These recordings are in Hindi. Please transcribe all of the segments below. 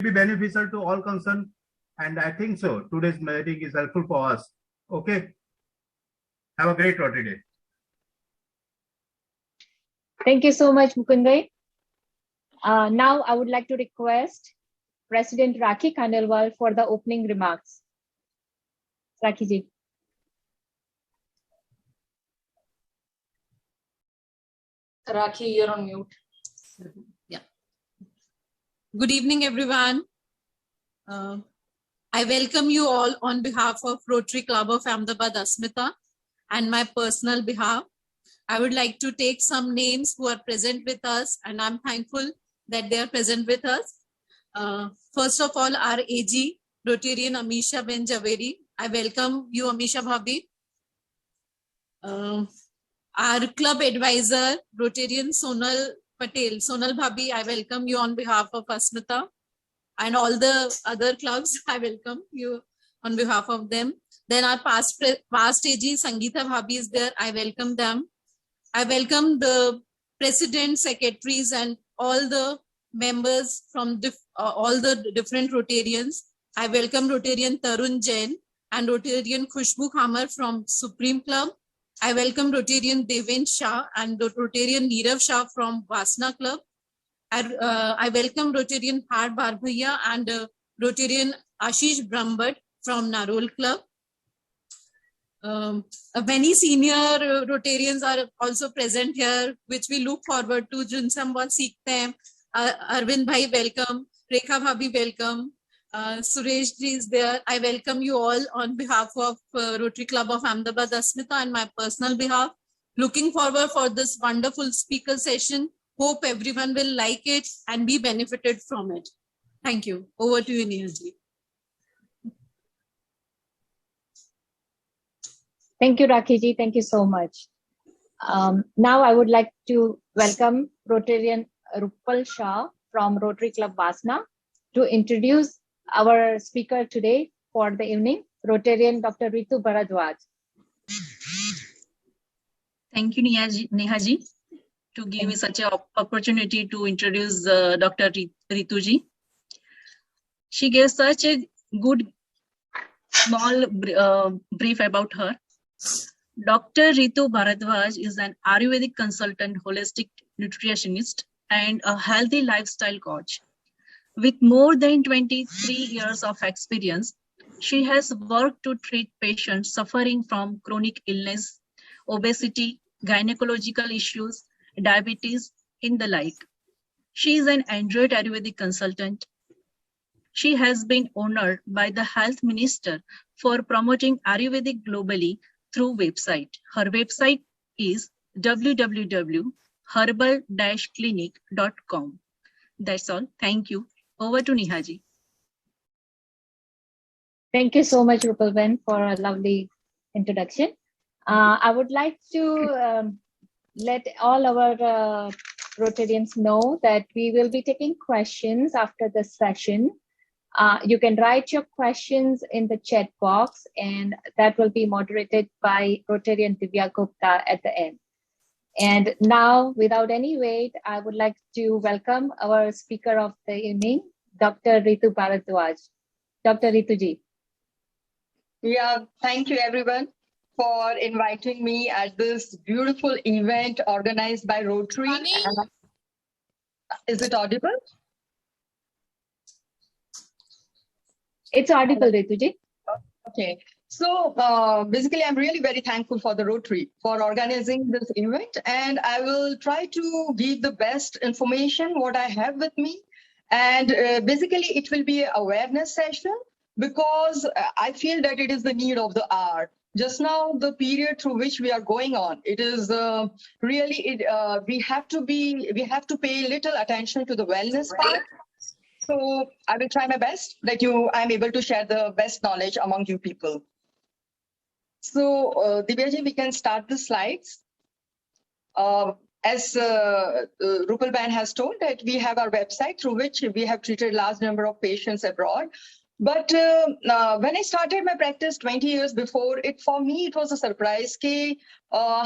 be beneficial to all concerned. And I think so. Today's meeting is helpful for us. Okay. Have a great Rotary Day. Thank you so much, Mukund. Now I would like to request President Rakhi Khandelwal for the opening remarks. Rakhi ji. Rakhi, you're on mute. Yeah. Good evening, everyone. I welcome you all on behalf of Rotary Club of Ahmedabad Asmita and my personal behalf. I would like to take some names who are present with us, and I'm thankful that they are present with us. First of all, our AG, Rotarian Amisha Ben Javeri. I welcome you, Amisha Bhabhi. Our club advisor, Rotarian Sonal Patel. Sonal Bhabhi, I welcome you on behalf of Asmita and all the other clubs. I welcome you on behalf of them. Then our past AG, Sangeeta Bhabhi is there. I welcome them. I welcome the president, secretaries, and all the members from all the different Rotarians. I welcome Rotarian Tarun Jain and Rotarian Khushbu Khamar from Supreme Club. I welcome Rotarian Deven Shah and Rotarian Neerav Shah from Vasna Club. I welcome Rotarian Har Barbhaiya and Rotarian Ashish Brahmbhat from Narol Club. Many senior Rotarians are also present here, which we look forward to. Jinsam bahut seekhte hain. Arvind Bhai, welcome. Rekha Bhabhi, welcome. Suresh ji is there. I welcome you all on behalf of Rotary Club of Ahmedabad Asmita and my personal behalf. Looking forward for this wonderful speaker session. Hope everyone will like it and be benefited from it. Thank you. Over to you, Neha ji. Thank you, Rakhi ji. Thank you so much. Now I would like to welcome Rotarian Rupal Shah from Rotary Club Vasna to introduce our speaker today for the evening, Rotarian Dr. Ritu Bharadwaj. Thank you, Neha ji, to give me such an opportunity to introduce Dr. Ritu ji. She gave such a good small brief about her. Dr. Ritu Bharadwaj is an Ayurvedic consultant, holistic nutritionist, and a healthy lifestyle coach. With more than 23 years of experience, she has worked to treat patients suffering from chronic illness, obesity, gynecological issues, diabetes, and the like. She is an Android Ayurvedic consultant. She has been honored by the Health Minister for promoting Ayurvedic globally through website. Her website is www.herbal-clinic.com. That's all. Thank you. Over to Neha ji. Thank you so much, Rupal Ben, for a lovely introduction. I would like to let all our Rotarians know that we will be taking questions after the session. You can write your questions in the chat box, and that will be moderated by Rotarian Divya Gupta at the end. And now, without any wait, I would like to welcome our speaker of the evening, Dr. Ritu Bharadwaj. Dr. Ritu ji. Yeah, thank you everyone for inviting me at this beautiful event organized by Rotary. Is it audible? It's audible, Ritu ji. Okay. So basically, I'm really very thankful for the Rotary for organizing this event, and I will try to give the best information what I have with me. And basically, it will be an awareness session because I feel that it is the need of the hour. Just now, the period through which we are going on, it is really we have to pay little attention to the wellness part. So I will try my best that I'm able to share the best knowledge among you people. So Divyaji, we can start the slides. As Rupal Ban has told that we have our website through which we have treated large number of patients abroad. But when I started my practice 20 years before, for me it was a surprise कि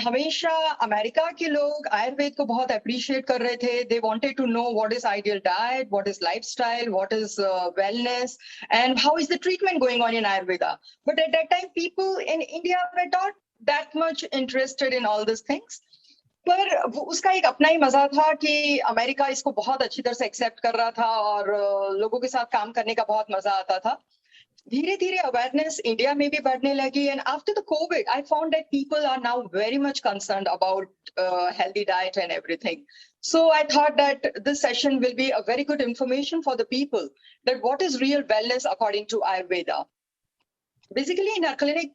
हमेशा अमेरिका के लोग आयुर्वेद को बहुत appreciate कर रहे थे. They wanted to know what is ideal diet, what is lifestyle, what is wellness, and how is the treatment going on in Ayurveda. But at that time, people in India were not that much interested in all these things. पर उसका एक अपना ही मजा था कि अमेरिका इसको बहुत अच्छी तरह से एक्सेप्ट कर रहा था और लोगों के साथ काम करने का बहुत मजा आता था. धीरे धीरे अवेयरनेस इंडिया में भी बढ़ने लगी. And after the COVID I found that people are now very much concerned about healthy diet and everything. So I thought that this session will be a very good information for the people that what is real wellness according to Ayurveda. Basically, in our clinic,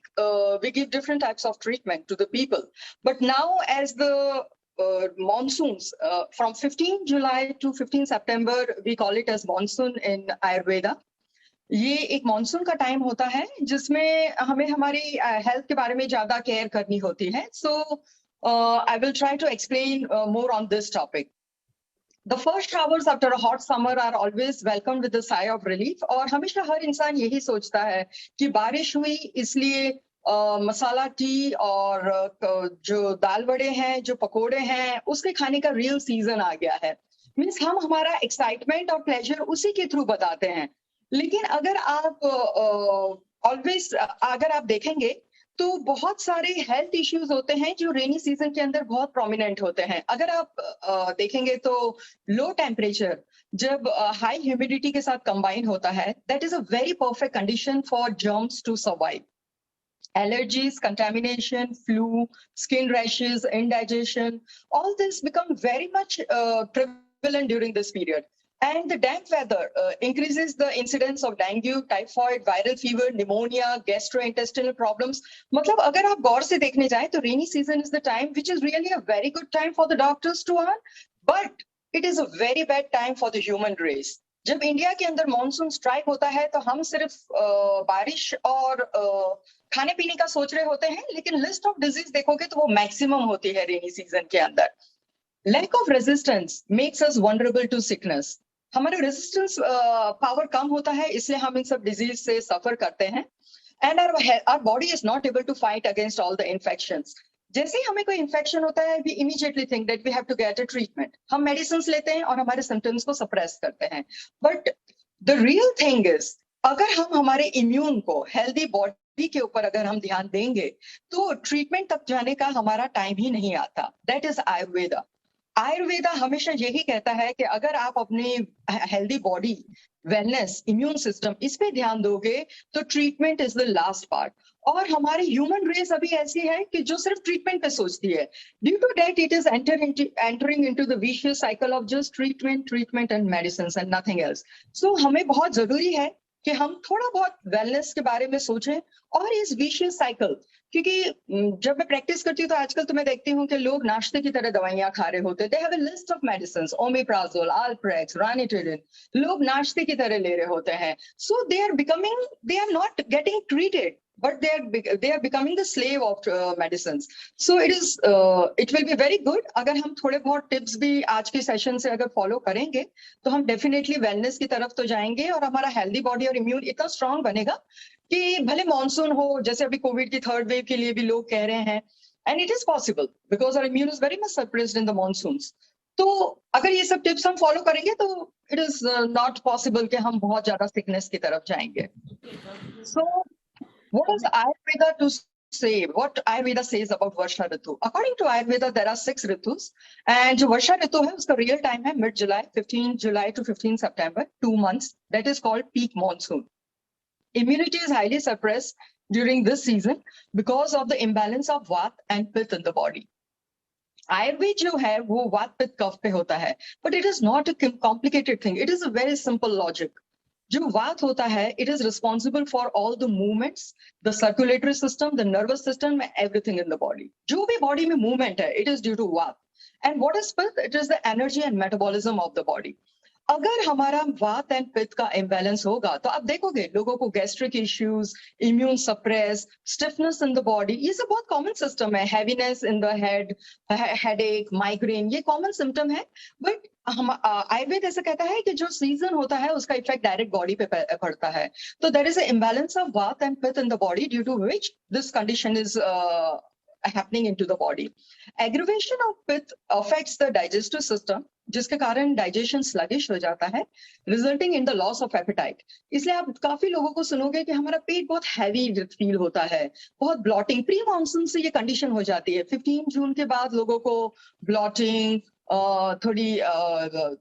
we give different types of treatment to the people. But now, as the monsoons, from 15 July to 15 September, we call it as monsoon in Ayurveda. ये एक मॉनसून का टाइम होता है जिसमें हमें हमारी हेल्थ के बारे में ज्यादा केयर करनी होती है. So I will try to explain more on this topic. The first showers after a hot summer are always welcomed with a sigh of relief. और हमेशा हर इंसान यही सोचता है कि बारिश हुई इसलिए मसाला टी और जो दाल वड़े हैं, जो पकोड़े हैं, उसके खाने का रियल सीजन आ गया है. मीन्स हम हमारा एक्साइटमेंट और प्लेजर उसी के थ्रू बताते हैं. लेकिन अगर आप अगर आप देखेंगे तो बहुत सारे हेल्थ इश्यूज होते हैं जो रेनी सीजन के अंदर बहुत प्रोमिनेंट होते हैं. अगर आप देखेंगे तो लो टेम्परेचर जब हाई ह्यूमिडिटी के साथ कंबाइन होता है, that is a very perfect condition for germs to survive. Allergies, contamination, flu, skin rashes, indigestion, all this become very much prevalent during this period. And the damp weather increases the incidence of dengue, typhoid, viral fever, pneumonia, gastrointestinal problems. मतलब अगर आप गौर से देखने जाएं तो rainy season is the time which is really a very good time for the doctors to earn, but it is a very bad time for the human race. जब इंडिया के अंदर मॉनसून स्ट्राइक होता है तो हम सिर्फ बारिश और खाने पीने का सोच रहे होते हैं, लेकिन लिस्ट ऑफ डिजीज देखोगे तो वो मैक्सिमम होती है रेनी सीजन के अंदर. Lack of resistance makes us vulnerable to sickness. हमारा रेजिस्टेंस पावर कम होता है, इसलिए हम इन सब डिजीज से सफर करते हैं. And our body is not able to fight against all the infections. जैसे ही हमें कोई इन्फेक्शन होता है, we immediately think that we have to get a treatment. हम मेडिसिन लेते हैं और हमारे सिम्टम्स को सप्रेस करते हैं. But the real thing is, अगर हम हमारे इम्यून को, हेल्दी बॉडी के ऊपर अगर हम ध्यान देंगे तो ट्रीटमेंट तक जाने का हमारा टाइम ही नहीं आता. That is Ayurveda. आयुर्वेदा हमेशा यही कहता है कि अगर आप अपनी healthy body, wellness, immune system, इस पे ध्यान दोगे तो treatment is the last part. और हमारी ह्यूमन रेस अभी ऐसी है कि जो सिर्फ ट्रीटमेंट पे सोचती है. Due to that it is entering into the vicious cycle of just treatment and medicine and nothing else. So हमें बहुत जरूरी है कि हम थोड़ा बहुत वेलनेस के बारे में सोचें और इस विशियस साइकिल, क्योंकि जब मैं प्रैक्टिस करती हूँ तो आजकल तो मैं देखती हूँ कि लोग नाश्ते की तरह दवाइयां खा रहे होते हैं. They have a list of medicine, omeprazole, Alprax, ranitidine, लोग नाश्ते की तरह ले रहे होते हैं. So they are not getting treated, but they are becoming the slave of medicines. So it will be very good अगर हम थोड़े बहुत टिप्स भी आज के सेशन से अगर फॉलो करेंगे तो हम डेफिनेटली वेलनेस की तरफ तो जाएंगे और हमारा हेल्दी बॉडी और इम्यून इतना स्ट्रांग बनेगा कि भले मॉनसून हो, जैसे अभी कोविड की थर्ड वेव के लिए भी लोग कह रहे हैं, and it is possible because our immune is very much suppressed in the monsoons. तो अगर ये सब टिप्स हम फॉलो करेंगे तो इट इज नॉट पॉसिबल कि हम बहुत ज्यादा सिकनेस की तरफ जाएंगे. सो what does Ayurveda to say? What Ayurveda says about Varsha Ritu? According to Ayurveda, there are 6 Ritus, and जो Varsha Ritu है उसका real time है mid-July, 15 July to 15 September, 2 months. That is called peak monsoon. Immunity is highly suppressed during this season because of the imbalance of Vata and Pitta in the body. Ayurveda जो है वो Vata Pitta कफ पे होता है, but it is not a complicated thing. It is a very simple logic. जो वात होता है, it is responsible for all the movements, the circulatory system, the nervous system, everything in the body. जो भी body में movement है, it is due to वात. And what is pitta? It is the energy and metabolism of the body. अगर हमारा वात एंड पित्त का इम्बैलेंस होगा तो आप देखोगे लोगों को gastric issues, immune suppress, stiffness in the body, ये सब बहुत कॉमन सिस्टम है. Heaviness in the head, headache, migraine, ये कॉमन सिम्टम है. बट हम आयुर्वेद ऐसा कहता है कि जो सीजन होता है उसका इफेक्ट डायरेक्ट बॉडी पे पड़ता है. तो there is a imbalance of vata and pitta in the body due to which this condition is happening into the body. Aggravation of pith affects the digestive system, जिसके कारण डाइजेशन स्लगिश हो जाता है, resulting in the loss of appetite. इसलिए आप काफी लोगों को सुनोगे कि हमारा पेट बहुत हैवी फील होता है, बहुत ब्लॉटिंग. प्री मानसून से ये कंडीशन हो जाती है. 15 जून के बाद लोगों को ब्लॉटिंग, थोड़ी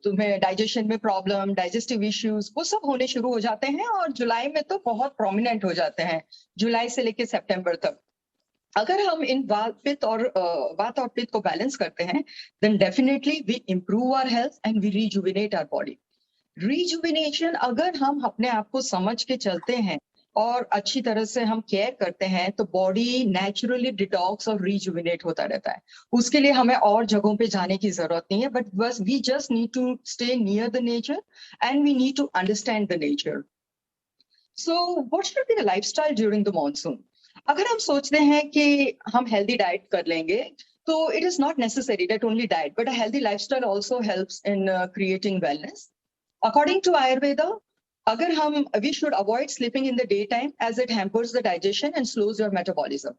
तुम्हें डाइजेशन में प्रॉब्लम, डाइजेस्टिव इश्यूज, वो सब होने शुरू हो जाते हैं और जुलाई में तो बहुत प्रोमिनेंट हो जाते हैं, जुलाई से लेके सितंबर तक. अगर हम इन वात और पित्त को बैलेंस करते हैं, then definitely we improve our health and we rejuvenate our body. Rejuvenation, अगर हम अपने आप को समझ के चलते हैं और अच्छी तरह से हम केयर करते हैं, तो बॉडी नेचुरली डिटॉक्स और रिजुविनेट होता रहता है. उसके लिए हमें और जगहों पे जाने की जरूरत नहीं है, बट बस we just need to stay near the nature and we need to understand the nature. So what should be the lifestyle during the monsoon? अगर हम सोचते हैं कि हम हेल्दी डाइट कर लेंगे, तो it is not necessary that only diet, but a healthy lifestyle also helps in creating wellness. According to Ayurveda, अगर हम we should avoid sleeping in the day time as it hampers the digestion and slows your metabolism.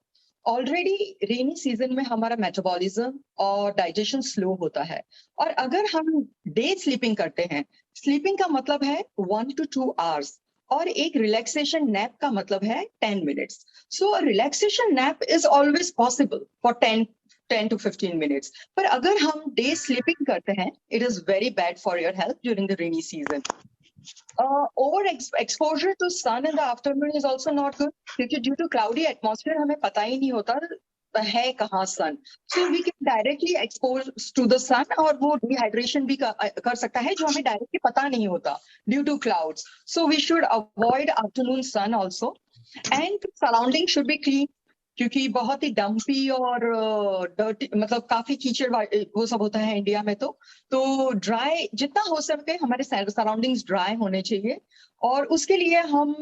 Already rainy season में हमारा मेटाबॉलिज्म और डाइजेशन स्लो होता है, और अगर हम डे स्लीपिंग करते हैं, स्लीपिंग का मतलब है 1 to 2 hours, और एक रिलैक्सेशन नैप का मतलब है 10 minutes. So a relaxation nap is always possible for 10 to 15 minutes. पर अगर हम day sleeping करते हैं, it is very bad for your health during the rainy season. Exposure to sun in the afternoon is also not good, क्योंकि due to cloudy atmosphere हमें पता ही नहीं होता है कहाँ sun. So we can directly expose to the sun, और वो dehydration भी कर सकता है जो हमें directly पता नहीं होता due to clouds. So we should avoid afternoon sun also. And surrounding should be clean, क्योंकि बहुत ही डम्पी और डर्टी, मतलब काफी कीचड़ वो सब होता है इंडिया में. तो ड्राई जितना हो सके हमारे सराउंडिंग्स ड्राई होने चाहिए, और उसके लिए हम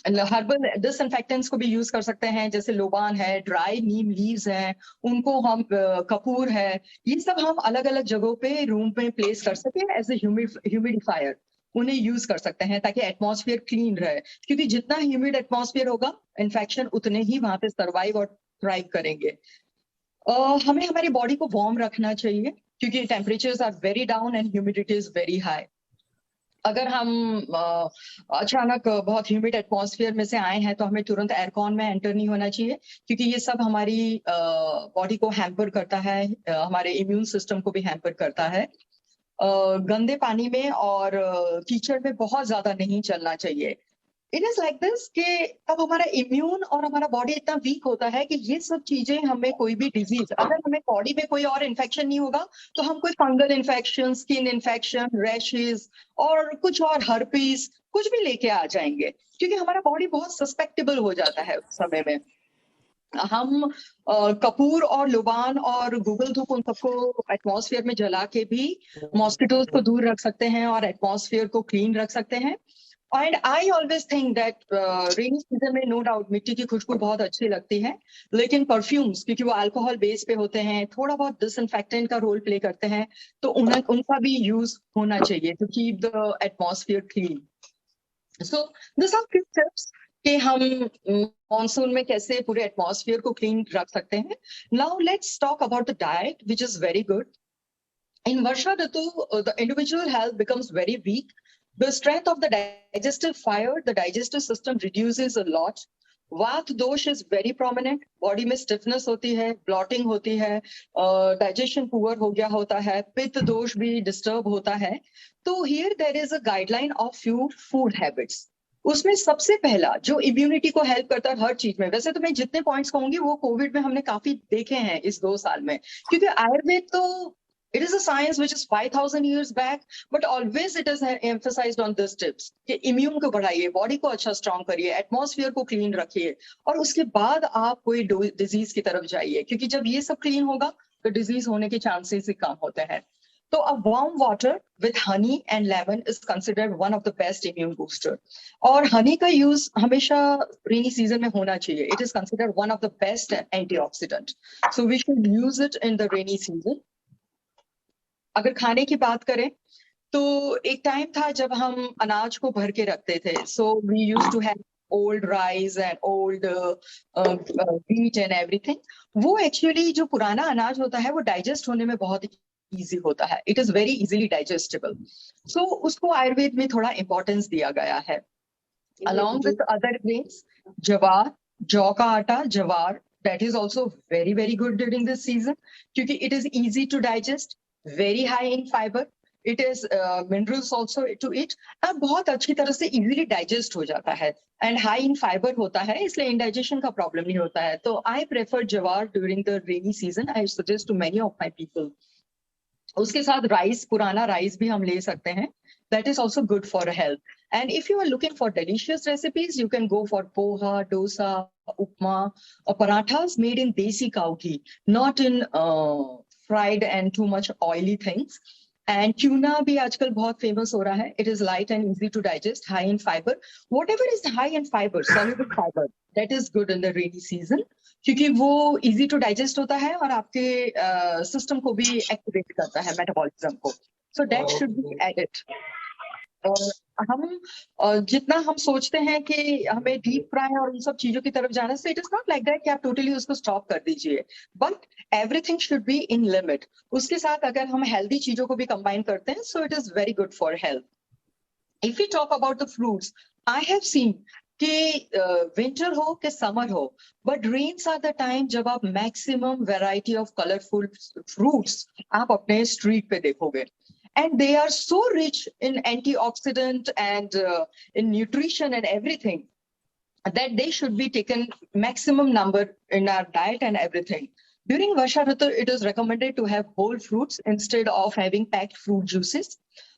हर्बल डिसइंफेक्टेंट्स को भी यूज कर सकते हैं, जैसे लोबान है, ड्राई नीम लीव्स हैं, उनको हम कपूर है, ये सब हम अलग अलग जगहों पे रूम में प्लेस कर सके एज ए ह्यूमिडिफायर. उन्हें यूज कर सकते हैं ताकि एटमॉस्फेयर क्लीन रहे, क्योंकि जितना ह्यूमिड एटमॉस्फेयर होगा, इन्फेक्शन उतने ही वहां पे सर्वाइव और थ्राइव करेंगे. हमें हमारी बॉडी को वार्म रखना चाहिए, क्योंकि temperatures are very down and humidity is very high. अगर हम अचानक बहुत ह्यूमिड एटमॉस्फेयर में से आए हैं, तो हमें तुरंत एयरकॉन में एंटर नहीं होना चाहिए, क्योंकि ये सब हमारी बॉडी को हैम्पर करता है, हमारे इम्यून सिस्टम को भी हैम्पर करता है. गंदे पानी में और कीचड़ में बहुत ज्यादा नहीं चलना चाहिए. इट इज लाइक दिस कि अब हमारा इम्यून और हमारा बॉडी इतना वीक होता है कि ये सब चीजें हमें कोई भी डिजीज, अगर हमें बॉडी में कोई और इन्फेक्शन नहीं होगा, तो हम कोई fungal infection, skin infection, rashes और कुछ और हर्पीस कुछ भी लेके आ जाएंगे, क्योंकि हमारा बॉडी बहुत सस्पेक्टेबल हो जाता है उस समय में. हम कपूर और लुबान और गूगल धूप उन सबको एटमॉस्फेयर में जला के भी मॉस्किटोज को दूर रख सकते हैं और एटमॉस्फेयर को क्लीन रख सकते हैं. And I always think that rainy season में नो डाउट मिट्टी की खुशबू बहुत अच्छी लगती है, लेकिन परफ्यूम्स, क्योंकि वो अल्कोहल बेस पे होते हैं, थोड़ा बहुत डिसइंफेक्टेंट का रोल प्ले करते हैं, तो उनका भी यूज होना चाहिए to keep the atmosphere clean. So this are few tips कि हम मॉनसून में कैसे पूरे एटमॉस्फेयर को क्लीन रख सकते हैं. Now let's talk about the diet, which is very good. In Varsha Ritu the individual health becomes very weak. The strength of the digestive fire, the digestive system reduces a lot. वात दोष is very prominent. बॉडी में स्टिफनेस होती है, ब्लॉटिंग होती है, डाइजेशन पुअर हो गया होता है, पित्त दोष भी डिस्टर्ब होता है. तो here there is a guideline of few food habits. उसमें सबसे पहला जो इम्यूनिटी को हेल्प करता है हर चीज में, वैसे तो मैं जितने पॉइंट्स कहूंगी वो कोविड में हमने काफी देखे हैं इस 2 साल में, क्योंकि आयुर्वेद तो it is a science which is 5,000 years back, but always it is emphasized on these tips कि इम्यून को बढ़ाइए, बॉडी को अच्छा स्ट्रॉन्ग करिए, एटमॉस्फेयर को क्लीन रखिए, और उसके बाद आप कोई डिजीज की तरफ जाइए, क्योंकि जब ये सब क्लीन होगा तो डिजीज होने के चांसेस ही कम होते हैं. तो a warm water with honey and lemon is considered one of the best immune booster. और हनी का यूज हमेशा रेनी सीजन में होना चाहिए. It is considered one of the best antioxidant. So we should use it in the rainy season. अगर खाने की बात करें तो एक टाइम था जब हम अनाज को भर के रखते थे, so we used to have old rice and old wheat and everything. वो एक्चुअली जो पुराना अनाज होता है वो डाइजेस्ट होने में बहुत इजी होता है, it is very easily digestible. So उसको आयुर्वेद में थोड़ा इंपॉर्टेंस दिया गया है। Along with other grains, jawar, जौ का आटा, जवार, that is also very, very good during this season क्योंकि it is easy to digest, very high in fiber, it is minerals also to it, अब बहुत अच्छी तरह से easily digest हो जाता है and high in fiber होता है, इसलिए indigestion का problem नहीं होता है। तो I prefer jawar during the rainy season, I suggest to many of my people. उसके साथ राइस, पुराना राइस भी हम ले सकते हैं, that is also good for health. And if you are looking for delicious recipes, you can go for poha, dosa, upma, or parathas made in desi cow ghee, not in fried and too much oily things. And tuna भी आजकल बहुत famous हो रहा है. It is light and easy to digest, high in fiber. Whatever is high in fiber, soluble fiber, that is good in the rainy season. क्योंकि वो easy to digest होता है और आपके system को भी activate करता है, metabolism को. So that should be added. हम जितना हम सोचते हैं कि हमें डीप फ्राई और उन सब चीजों की तरफ जाना से, it is not like that कि आप टोटली उसको स्टॉप कर दीजिए, but everything should be in limit. उसके साथ अगर हम हेल्दी चीजों को भी कंबाइन करते हैं, so it is very good for health. If you talk about the fruits, I have seen कि विंटर हो कि समर हो, but rains are the time जब आप maximum variety of colourful fruits आप अपने स्ट्रीट पे देखोगे। And they are so rich in antioxidant and in nutrition and everything that they should be taken maximum number in our diet and everything. During Varsha Ritu, it is recommended to have whole fruits instead of having packed fruit juices.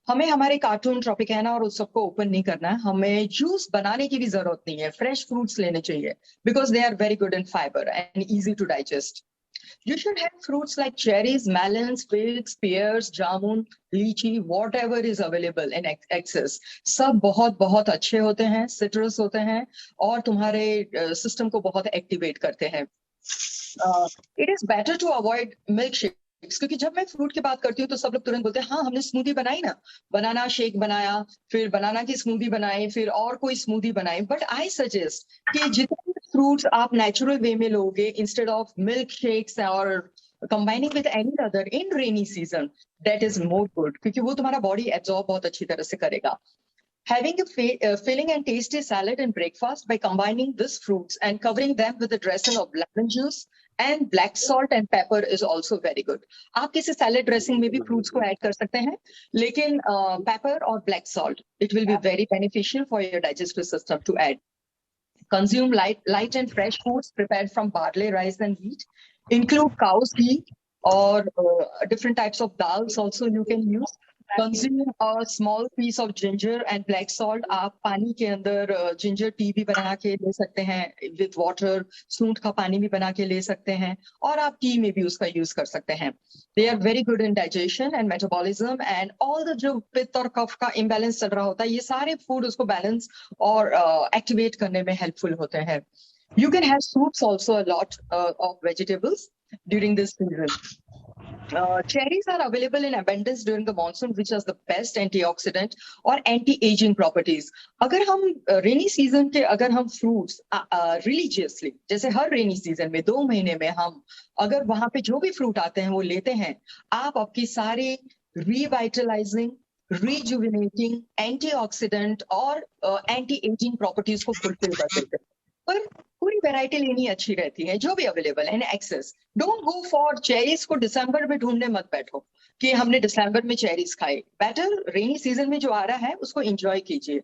हमें हमारे कार्टून ट्रॉपिकाना और उस सबको ओपन नहीं करना है, हमें जूस बनाने की भी जरूरत नहीं है, फ्रेश फ्रूट्स लेने चाहिए because they are very good in fiber and easy to digest. You should have fruits like cherries, melons, figs, pears, jamun, lychee, whatever is available in excess. सब बहुत बहुत अच्छे होते हैं, citrus होते हैं और तुम्हारे system को बहुत activate करते हैं. It is better to avoid milkshakes क्योंकि जब मैं फ्रूट की बात करती हूँ तो सब लोग तुरंत बोलते हैं हाँ हमने स्मूदी बनाई ना, बनाना शेक बनाया, फिर बनाना की स्मूदी बनाई, फिर और कोई स्मूदी बनाई। बट आई सजेस्ट कि जितने फ्रूट्स आप नेचुरल वे में लोगे इंस्टेड ऑफ मिल्क शेक्स और combining with any other in rainy season, that is more good क्योंकि वो तुम्हारा बॉडी एब्जॉर्ब बहुत अच्छी तरह से करेगा। Having a filling and tasty salad and breakfast by combining these fruits and covering them with a dressing of lemon juice and black salt and pepper is also very good. आप किसी salad dressing में भी fruits को add कर सकते हैं, लेकिन pepper और black salt, it will be very beneficial for your digestive system to add. Consume light and fresh foods prepared from barley, rice and wheat. Include cow's ghee or different types of dals also you can use. Consume a small piece of ginger and black salt. आप पानी के अंदर ginger tea भी बना के ले सकते हैं with water. सूंठ का पानी भी बना के ले सकते हैं और आप टी में भी उसका यूज कर सकते हैं. They are very good in digestion and metabolism and all the जो पित्त और कफ का imbalance चल रहा होता है, ये सारे food उसको balance और activate करने में helpful होते हैं. You can have soups also a lot of vegetables during this season. Cherries are available in abundance during the monsoon, which has the best antioxidant or anti-aging properties. अगर हम rainy season के अगर हम fruits religiously, जैसे हर rainy season में 2 महीने में हम अगर वहां पे जो भी fruit आते हैं वो लेते हैं, आप आपकी सारी revitalizing, rejuvenating, antioxidant और anti-aging properties को fulfill कर देते हैं. पर पूरी वैरायटी लेनी अच्छी रहती है जो भी अवेलेबल है in excess. Don't go for cherries को दिसंबर में ढूंढने मत बैठो कि हमने दिसंबर में चेरीज खाए. बेटर रेनी सीजन में जो आ रहा है उसको एंजॉय कीजिए.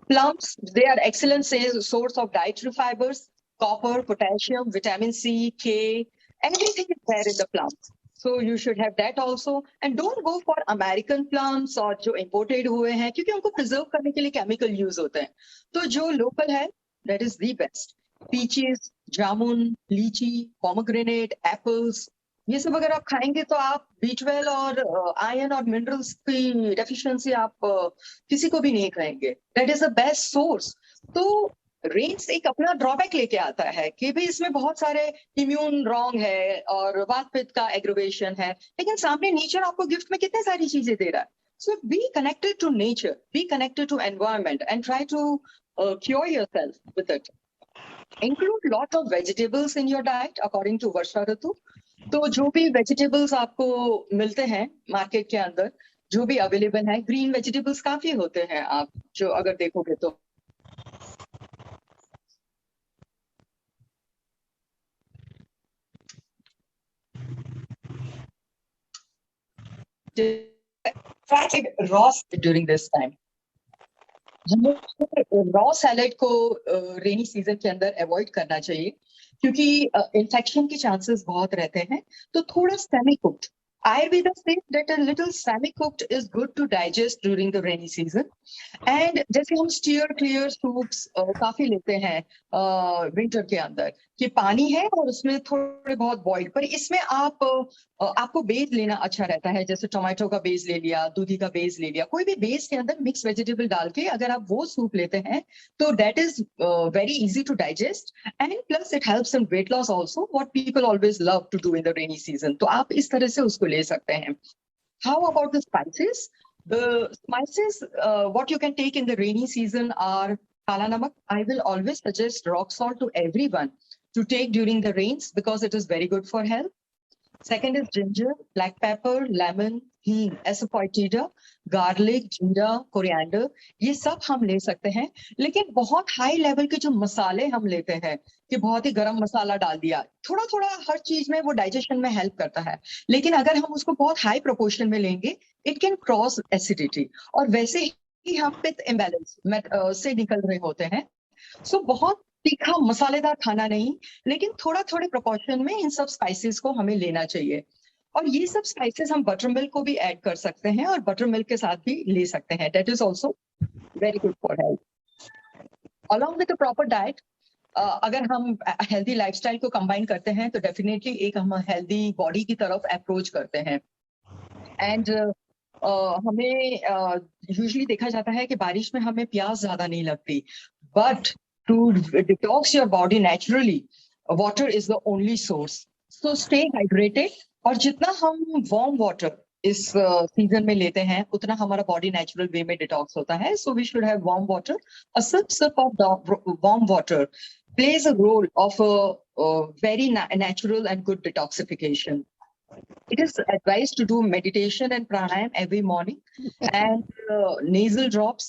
Plums, they are excellent source of dietary fibres, copper, potassium, vitamin C, K, everything is there in the plums. So you should have that also, and don't go for American plums और जो imported हुए हैं क्योंकि उनको preserve करने के लिए chemical use होते हैं. तो जो local है that is the best. Peaches, jamun, lychee, pomegranate, apples, ये सब अगर आप खाएंगे तो आप B12 और आयरन और मिनरल्स की डेफिशिएंसी आप किसी को भी नहीं खाएंगे. That is the best source. तो रेन्स एक अपना ड्रॉबैक लेके आता है कि भाई इसमें बहुत सारे इम्यून रॉन्ग है और वात पित्त का एग्रोवेशन है, लेकिन सामने नेचर आपको गिफ्ट में कितने सारी चीजें दे रहा है. So be connected to nature, be connected to environment and try to cure yourself with it. Include lot of vegetables in your diet according to varsha ritu. तो जो भी वेजिटेबल्स आपको मिलते हैं मार्केट के अंदर, जो भी अवेलेबल है, ग्रीन वेजिटेबल्स काफी होते हैं, आप जो अगर देखोगे तो. raw during this time. Raw salad को रेनी सीजन के अंदर अवॉइड करना चाहिए क्योंकि इन्फेक्शन के चांसेस बहुत रहते हैं. तो थोड़ा semi cooked, Ayurveda says that a little semi-cooked is good to digest during the rainy season. And जैसे हम steer clear soups काफी लेते हैं विंटर के अंदर कि पानी है और उसमें थोड़े बहुत बॉइल्ड, पर इसमें आपको बेस लेना अच्छा रहता है. जैसे टोमेटो का बेस ले लिया, दूधी का बेस ले लिया, कोई भी बेस के अंदर मिक्स वेजिटेबल डाल के अगर आप वो सूप लेते हैं तो that is very easy to digest and plus it helps in weight loss also, what people always love to do in the rainy season. तो आप इस तरह से उसको ले सकते हैं. How about the spices? The spices what you can take in the rainy season are kala namak. I will always suggest rock salt to everyone to take during the rains because it is very good for health. Second is ginger, black pepper, lemon, हींग, एसोफोइटिडा, गार्लिक, जीरा, कोरिएंडर, ये सब हम ले सकते हैं. लेकिन बहुत हाई लेवल के जो मसाले हम लेते हैं कि बहुत ही गरम मसाला डाल दिया, थोड़ा थोड़ा हर चीज में वो डाइजेशन में हेल्प करता है, लेकिन अगर हम उसको बहुत हाई प्रोपोर्शन में लेंगे इट कैन क्रॉस एसिडिटी और वैसे ही हम पित्त इम्बैलेंस से निकल रहे होते हैं. सो बहुत तीखा मसालेदार खाना नहीं, लेकिन थोड़ा थोड़े प्रोपोर्शन में इन सब स्पाइसेस को हमें लेना चाहिए. और ये सब स्पाइसेस हम बटर मिल्क को भी ऐड कर सकते हैं और बटर मिल्क के साथ भी ले सकते हैं. That is also very good for health. Along with the proper diet, अगर हम हेल्दी लाइफस्टाइल को कंबाइन करते हैं तो डेफिनेटली एक हम हेल्दी बॉडी की तरफ अप्रोच करते हैं. एंड हमें यूजुअली देखा जाता है कि बारिश में हमें प्यास ज्यादा नहीं लगती, but to detox your body naturally water is the only source. So stay hydrated, और जितना हम वार्म वाटर इस सीजन में लेते हैं उतना हमारा बॉडी नेचुरल वे में डिटॉक्स होता है. So we should have warm water. A sip of warm water plays a role of a very natural and good detoxification. It is advised to do meditation and pranayam every morning and nasal drops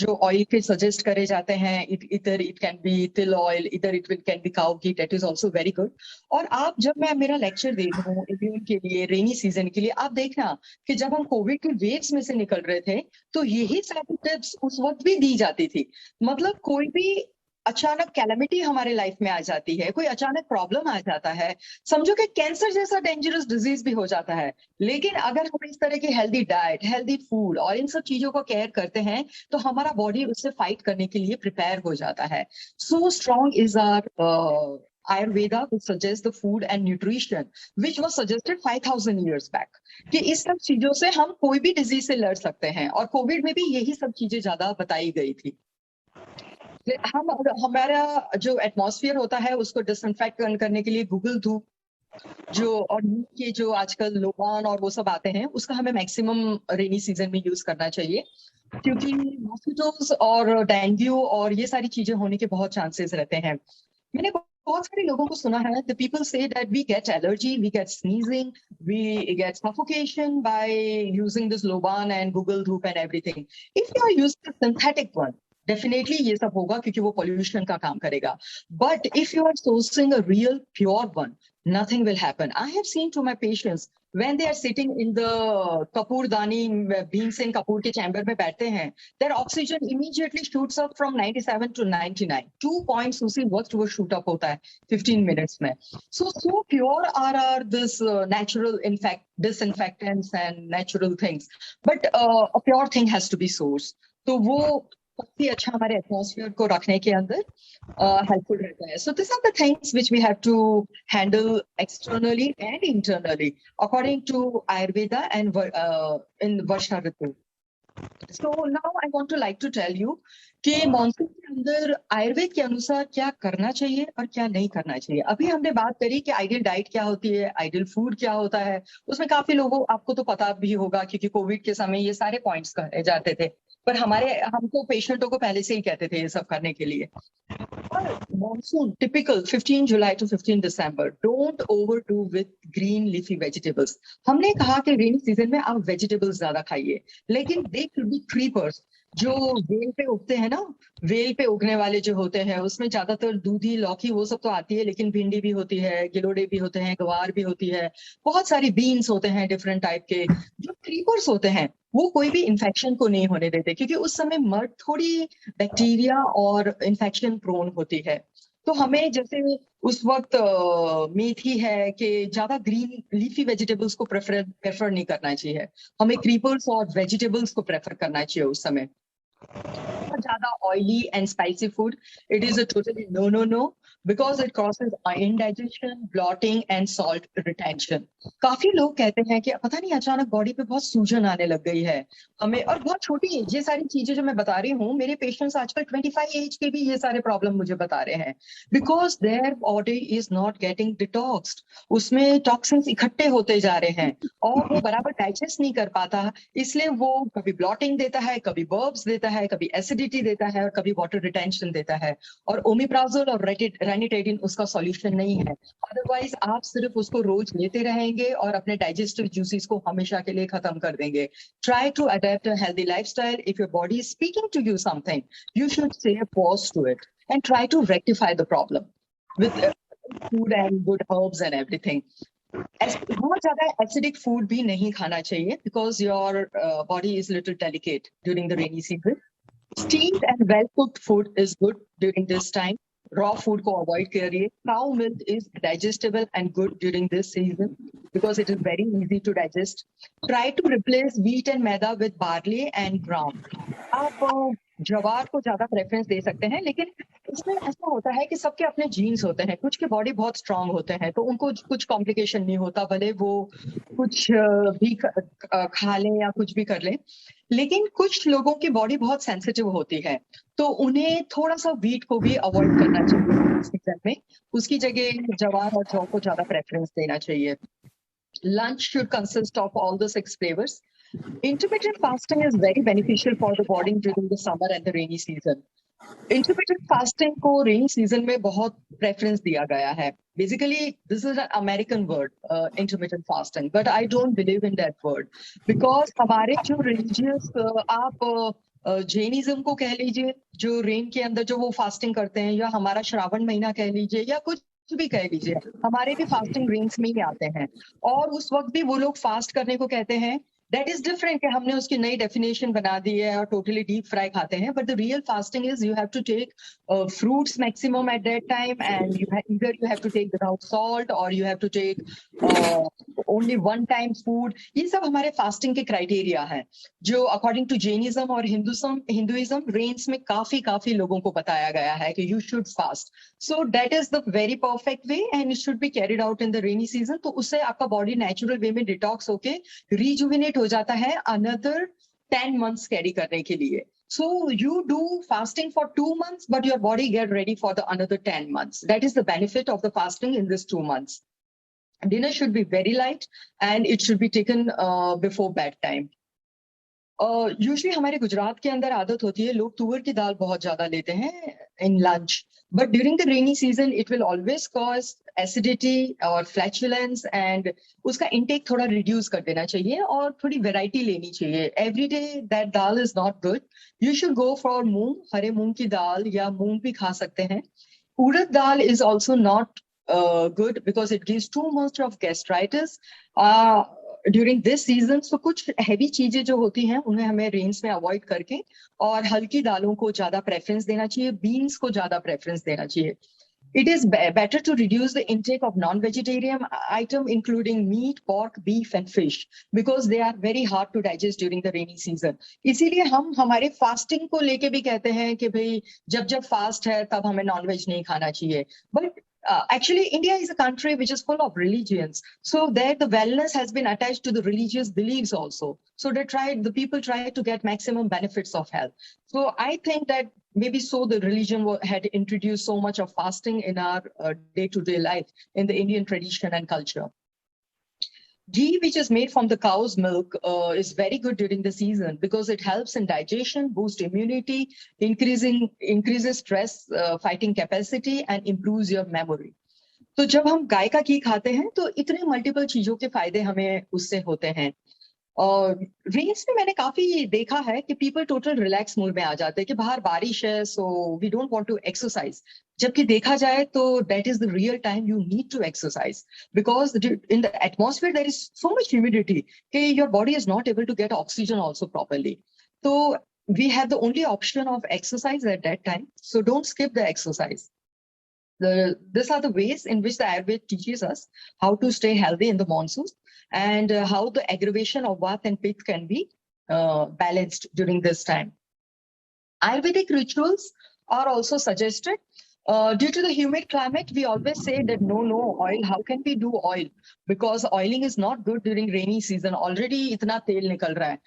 जो ऑयल के सजेस्ट करे जाते हैं, इधर इट कैन बी तिल ऑयल, इधर it can be cow ghee, that is also very good. और आप जब मैं मेरा लेक्चर दे रही हूँ इम्यून के लिए, रेनी सीजन के लिए, आप देखना कि जब हम कोविड के वेव्स में से निकल रहे थे तो यही सारी टिप्स उस वक्त भी दी जाती थी. मतलब कोई भी अचानक कैलेमिटी हमारे लाइफ में आ जाती है, कोई अचानक प्रॉब्लम आ जाता है, समझो कि कैंसर जैसा डेंजरस डिजीज भी हो जाता है, लेकिन अगर हम इस तरह की हेल्दी डाइट, हेल्दी फूड और इन सब चीजों को केयर करते हैं तो हमारा बॉडी उससे फाइट करने के लिए प्रिपेयर हो जाता है. So strong is our Ayurveda which suggests the food and nutrition which was suggested 5000 years back कि इस सब चीजों से हम कोई भी डिजीज से लड़ सकते हैं, और कोविड में भी यही सब चीजें ज्यादा बताई गई थी. हम हमारा जो एटमॉस्फेयर होता है उसको डिसइंफेक्ट करने के लिए गूगल धूप जो और के जो आजकल लोबान और वो सब आते हैं उसका हमें मैक्सिमम रेनी सीजन में यूज करना चाहिए, क्योंकि मॉस्किटोज और डेंगू और ये सारी चीजें होने के बहुत चांसेस रहते हैं. मैंने बहुत सारे लोगों को सुना है, the people say that we get allergy, we get sneezing, we get suffocation by using this Loban and Google Dhoop and everything. If you are using a synthetic one, definitely ये सब होगा क्योंकि वो pollution का काम करेगा. But if you are sourcing a real pure one, nothing will happen. I have seen to my patients when they are sitting in the Kapoordani, Bhim Singh Kapoor के chamber में बैठते हैं, their oxygen immediately shoots up from 97 to 99. 2 points उसी वक्त वो shoot up होता है 15 minutes में. So pure are this natural disinfectants and natural things. But a pure thing has to be sourced. तो वो काफी अच्छा हमारे एटमॉस्फेयर को रखने के अंदर हेल्पफुल रहता है. So this are the things which we have to handle externally and internally according to Ayurveda and in Varsha Ritu. So now I want to like to tell you कि मॉनसून के अंदर आयुर्वेद के अनुसार क्या करना चाहिए और क्या नहीं करना चाहिए। अभी हमने बात करी कि आइडियल डाइट क्या होती है, आइडियल फूड क्या होता है। उसमें काफी लोगों, आपको तो पता भी होगा क्योंकि कोविड के समय ये सारे पॉइंट्स कहे जाते थे, पर हमको पेशेंटों को पहले से ही कहते थे ये सब करने के लिए। और मॉनसून टिपिकल 15 जुलाई टू 15 दिसंबर, don't overdo with green leafy vegetables. हमने कहा कि रेनी सीजन में आप वेजिटेबल्स ज्यादा खाइए, लेकिन दे शुड बी क्रीपर्स। जो वेल पे उगते हैं ना, वेल पे उगने वाले जो होते हैं उसमें ज्यादातर दूधी, लौकी वो सब तो आती है, लेकिन भिंडी भी होती है, गिलोडे भी होते हैं, गवार भी होती है, बहुत सारी बीन्स होते हैं डिफरेंट टाइप के। जो क्रीपर्स होते हैं वो कोई भी इन्फेक्शन को नहीं होने देते, क्योंकि उस समय मड थोड़ी बैक्टीरिया और इन्फेक्शन प्रोन होती है। तो हमें जैसे उस वक्त मेथी है कि ज्यादा ग्रीन लीफी वेजिटेबल्स को प्रेफर नहीं करना चाहिए, हमें क्रीपर्स और वेजिटेबल्स को प्रेफर करना चाहिए उस समय। बहुत ज्यादा oily and spicy food, it is a totally no because it causes indigestion, bloating and salt retention. काफी लोग कहते हैं कि पता नहीं अचानक बॉडी पे बहुत सूजन आने लग गई है हमें, और बहुत छोटी एज, ये सारी चीजें जो मैं बता रही हूँ, मेरे पेशेंट्स आजकल 25 एज के भी ये सारे प्रॉब्लम मुझे बता रहे हैं, because their body is not getting detoxed. उसमें टॉक्सिन्स इकट्ठे होते जा रहे हैं और वो बराबर डाइजेस्ट नहीं कर पाता, इसलिए वो कभी ब्लॉटिंग देता है, कभी बर्ब्स देता है, कभी एसिडिटी देता है और कभी वाटर रिटेंशन देता है। और ओमिप्राजोल और रेनिटेडिन उसका सॉल्यूशन नहीं है। अदरवाइज आप सिर्फ उसको रोज लेते रहेंगे और अपने डाइजेस्टिव जूसेस को हमेशा के लिए खत्म कर देंगे। Try to adapt a healthy lifestyle. If your body is speaking to you something, you should say a pause to it and try to rectify the problem with food and good herbs and everything. बहुत ज्यादा acidic food भी नहीं खाना चाहिए because your body is little delicate during the rainy season. Steamed and well cooked food is good during this time. Raw food को avoid करिए. Cow milk is digestible and good during this season because it is very easy to digest. Try to replace wheat and maida with barley and gram. आप ज्वार को ज्यादा प्रेफरेंस दे सकते हैं, लेकिन इसमें ऐसा होता है कि सबके अपने जीन्स होते हैं, कुछ के बॉडी बहुत स्ट्रांग होते हैं तो उनको कुछ कॉम्प्लिकेशन नहीं होता, भले वो कुछ भी खा लें या कुछ भी कर लें। लेकिन कुछ लोगों की बॉडी बहुत सेंसिटिव होती है तो उन्हें थोड़ा सा व्हीट को भी अवॉइड करना चाहिए सीजन में, उसकी जगह ज्वार और जौ को ज्यादा प्रेफरेंस देना चाहिए। Lunch should consist of all the 6 flavors. Intermittent fasting is very beneficial for the body during the summer and the rainy season. Intermittent fasting को rainy season में बहुत preference दिया गया है. Basically, this is an American word, intermittent fasting, but I don't believe in that word because हमारे जो religious आप जैनिज्म को कह लीजिए, जो रेन के अंदर जो वो फास्टिंग करते हैं, या हमारा श्रावण महीना कह लीजिए, या कुछ भी कह लीजिए, हमारे भी फास्टिंग रेंज में ही आते हैं और उस वक्त भी वो लोग फास्ट करने को कहते हैं। दैट इज डिफरेंट कि हमने उसकी नई डेफिनेशन बना दी है और टोटली डीप फ्राई खाते हैं, but the real fasting is you have to take fruits maximum at that time, and either you have to take without salt or you have to take only one time food. ये सब हमारे फास्टिंग के क्राइटेरिया हैं जो अकॉर्डिंग टू जैनिज्म और हिंदुइज्म रेंज में काफी लोगों को बताया गया है कि you should fast. So that is the very perfect way and it should be carried out in the rainy season. तो उससे आपका बॉडी नेचुरल वे में डिटॉक्स होके रिजुविनेट हो जाता है अनदर 10 months कैरी करने के लिए। So you do fasting for 2 months, but your body get ready for the another 10 months. That is the benefit of the fasting in this 2 months. Dinner should be very light and it should be taken before bedtime. Usually हमारे गुजरात के अंदर आदत होती है, लोग तुअर की दाल बहुत ज्यादा लेते हैं in lunch. But during the rainy season, it will always cause acidity or flatulence, and उसका intake थोड़ा reduce कर देना चाहिए और थोड़ी variety लेनी चाहिए. Every day that dal is not good. You should go for मूंग, हरे मूंग की दाल या मूंग भी खा सकते हैं. उड़द दाल is also not good because it gives too much of gastritis. During this season तो कुछ हैवी चीजें जो होती हैं उन्हें हमें रेंज में अवॉइड करके और हल्की दालों को ज्यादा प्रेफरेंस देना चाहिए, बीन्स को ज्यादा प्रेफरेंस देना चाहिए। It is better to reduce the intake of non-vegetarian item including meat, pork, beef and fish because they are very hard to digest during the rainy season. इसीलिए हम हमारे फास्टिंग को लेके भी कहते हैं कि भाई जब फास्ट है तब हमें नॉनवेज नहीं खाना चाहिए, but Actually, India is a country which is full of religions. So there the wellness has been attached to the religious beliefs also. So the people try to get maximum benefits of health. So I think that maybe so the religion had introduced so much of fasting in our day-to-day life in the Indian tradition and culture. Ghee, which is made from the cow's milk, is very good during the season because it helps in digestion, boosts immunity, increases stress fighting capacity, and improves your memory. तो जब हम गाय का घी खाते हैं तो इतने मल्टीपल चीजों के फायदे हमें उससे होते हैं. और रेन्स में मैंने काफी देखा है कि पीपल टोटल रिलैक्स मूड में आ जाते हैं कि बाहर बारिश है, so we don't want to exercise. जबकि देखा जाए तो that is the real time you need to exercise because in the atmosphere there is so much humidity कि your body is not able to get oxygen also properly. तो we have the only option of exercise at that time, so don't skip the exercise. These are the ways in which the Ayurveda teaches us how to stay healthy in the monsoons and how the aggravation of Vata and Pitta can be balanced during this time. Ayurvedic rituals are also suggested. Due to the humid climate, we always say that no oil. How can we do oil? Because oiling is not good during rainy season. Already इतना तेल निकल रहा है.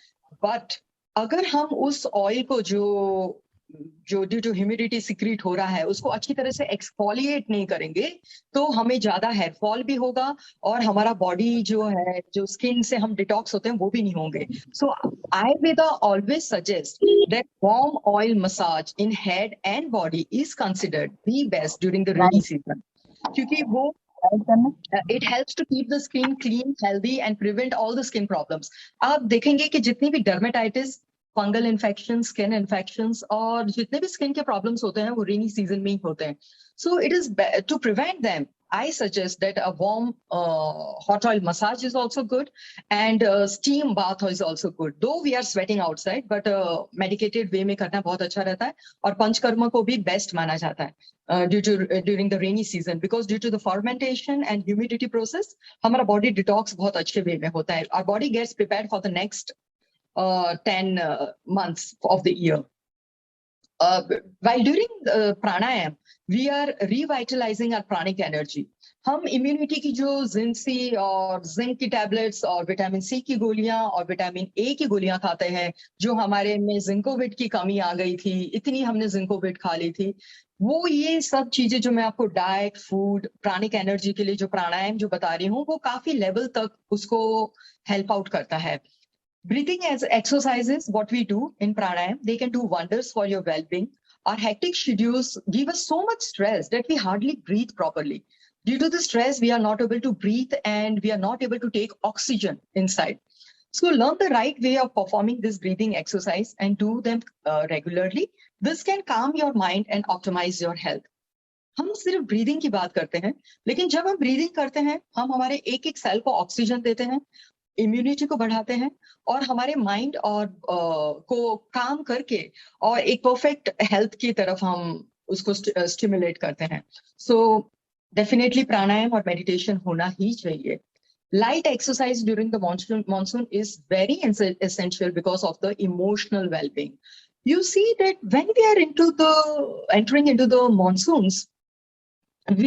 But अगर हम उस ऑयल को जो ड्यू टू ह्यूमिडिटी सिक्रीट हो रहा है उसको अच्छी तरह से एक्सफोलिएट नहीं करेंगे तो हमें ज्यादा हेयर फॉल भी होगा और हमारा बॉडी जो है, जो स्किन से हम डिटॉक्स होते हैं वो भी नहीं होंगे. So Ayurveda always suggest that warm oil massage in head and body is considered the best during the rainy season, क्योंकि वो it helps to keep the skin clean, healthy and prevent all the skin problems. आप देखेंगे कि जितनी भी dermatitis, fungal infection, skin infections और जितने भी स्किन के प्रॉब्लम्स होते हैं वो रेनी सीजन में ही होते हैं. So it is to prevent them I suggest that a warm hot oil massage is also good and steam bath is also good. Though we are sweating outside, but medicated way में करना बहुत अच्छा रहता है और पंचकर्म को भी best माना जाता है during the rainy season because due to the fermentation and humidity process, हमारा body detox बहुत अच्छे way में होता है. Our body gets prepared for the next 10 months of the year. While during pranayam, we are revitalizing our pranic energy. हम इम्यूनिटी की जो जिंसी और जिंक की टैबलेट्स और विटामिन सी की गोलियां और विटामिन ए की गोलियां खाते हैं, जो हमारे में जिंकोविट की कमी आ गई थी, इतनी हमने जिंकोविट खा ली थी, वो ये सब चीजें जो मैं आपको डाइट, फूड, प्राणिक एनर्जी के लिए जो प्राणायाम जो बता रही हूँ वो काफी लेवल तक उसको हेल्प आउट करता है. Breathing as exercises, what we do in pranayam, they can do wonders for your well-being. Our hectic schedules give us so much stress that we hardly breathe properly. Due to the stress, we are not able to breathe and we are not able to take oxygen inside. So learn the right way of performing this breathing exercise and do them regularly. This can calm your mind and optimize your health. हम सिर्फ ब्रीदिंग की बात करते हैं, लेकिन जब हम ब्रीदिंग करते हैं, हम हमारे एक एक सेल को ऑक्सीजन देते हैं, इम्यूनिटी को बढ़ाते हैं और हमारे माइंड और को काम करके और एक परफेक्ट हेल्थ की तरफ हम उसको स्टिमुलेट करते हैं. सो डेफिनेटली प्राणायाम और मेडिटेशन होना ही चाहिए. Light exercise during the monsoon is very essential because of the emotional well-being. You see that when we are entering into the monsoons, when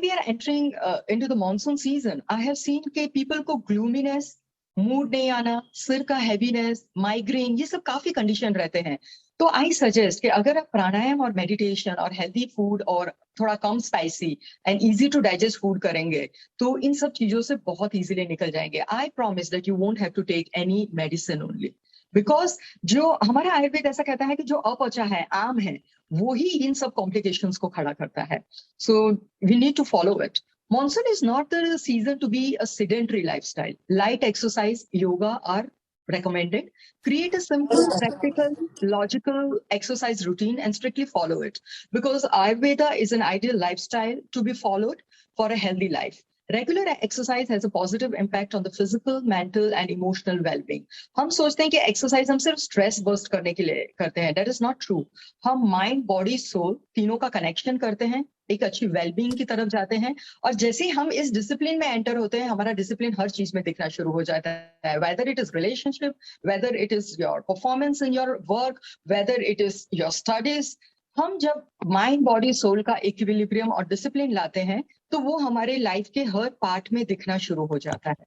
we are entering into the monsoon season, I have seen कि people को gloominess, mood नहीं आना, सिर का heaviness, migraine, ये सब काफी condition रहते हैं. तो I suggest कि अगर आप प्राणायाम और meditation और healthy food और थोड़ा कम spicy and easy to digest food करेंगे, तो इन सब चीजों से बहुत easily निकल जाएंगे. I promise that you won't have to take any medicine only. Because जो हमारा आयुर्वेद ऐसा कहता है कि जो अपचा है, आम है, वो ही इन सब complications को खड़ा करता है. So we need to follow it. Monsoon is not the season to be a sedentary lifestyle. Light exercise, yoga are recommended. Create a simple, practical, logical exercise routine and strictly follow it. Because Ayurveda is an ideal lifestyle to be followed for a healthy life. Regular exercise has a positive impact on the physical, mental and emotional well-being. हम सोचते हैं कि exercise हम सिर्फ stress burst करने के लिए करते हैं. That is not true. हम mind, body, soul तीनों का connection करते हैं, एक अच्छी well-being की तरफ जाते हैं और जैसे ही हम इस discipline में enter होते हैं, हमारा discipline हर चीज में दिखना शुरू हो जाता है. Whether it is relationship, whether it is your performance in your work, whether it is your studies, हम जब माइंड बॉडी सोल का इक्विलिब्रियम और डिसिप्लिन लाते हैं तो वो हमारे लाइफ के हर पार्ट में दिखना शुरू हो जाता है.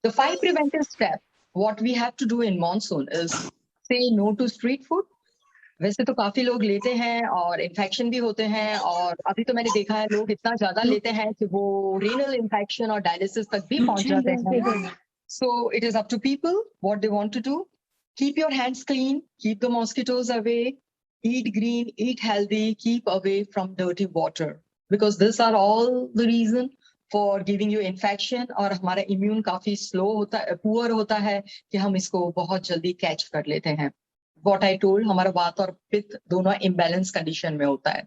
The 5 preventive steps, what we have to do in monsoon is say no to street food. वैसे तो काफी लोग लेते हैं और इन्फेक्शन भी होते हैं, और अभी तो मैंने देखा है लोग इतना ज्यादा लेते हैं कि वो रेनल इन्फेक्शन और डायलिसिस तक भी पहुंच जाते हैं. So it is up to people what they want to do. Keep your hands clean, keep the mosquitoes away, eat green, eat healthy, keep away from dirty water, because these are all the reason for giving you infection. और हमारा immune काफी slow होता है, poor होता है कि हम इसको बहुत जल्दी catch कर लेते हैं. What I told, हमारा वात और पित्त दोनों imbalance condition में होता है.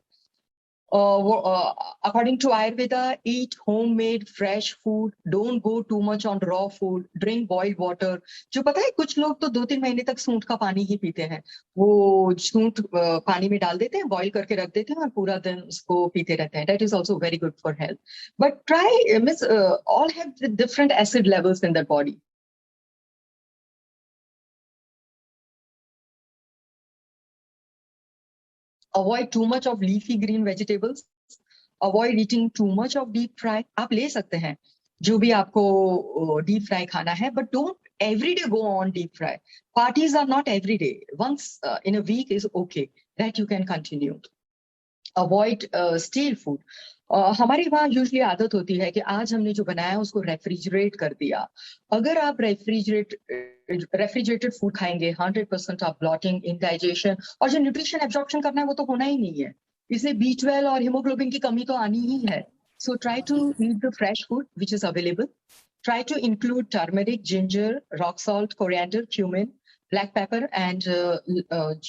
According to Ayurveda, eat homemade fresh food. Don't go too much on raw food. Drink boiled water. जो पता है कुछ लोग तो 2-3 महीने तक सूंठ का पानी ही पीते हैं. वो सूंठ पानी में डाल देते हैं, बॉईल करके रख देते हैं और पूरा दिन उसको पीते रहते हैं. That is also very good for health. But try, all have different acid levels in their body. Avoid too much of leafy green vegetables. Avoid eating too much of deep fry. आप ले सकते हैं जो भी आपको deep fry खाना है, but don't every day go on deep fry. Parties are not every day. Once in a week is okay. That you can continue. Avoid stale food. हमारी वहाँ यूजली आदत होती है कि आज हमने जो बनाया उसको रेफ्रिजरेट कर दिया. अगर आप रेफ्रिजरेटेड फूड खाएंगे 100% ऑफ ब्लॉटिंग, इंडाइजेशन और जो न्यूट्रिशन एब्जॉर्प्शन करना है वो तो होना ही नहीं है. इसलिए B12 और हीमोग्लोबिन की कमी तो आनी ही है. So try to eat the fresh food which is available. Try to include turmeric, ginger, rock salt, coriander, cumin, black pepper and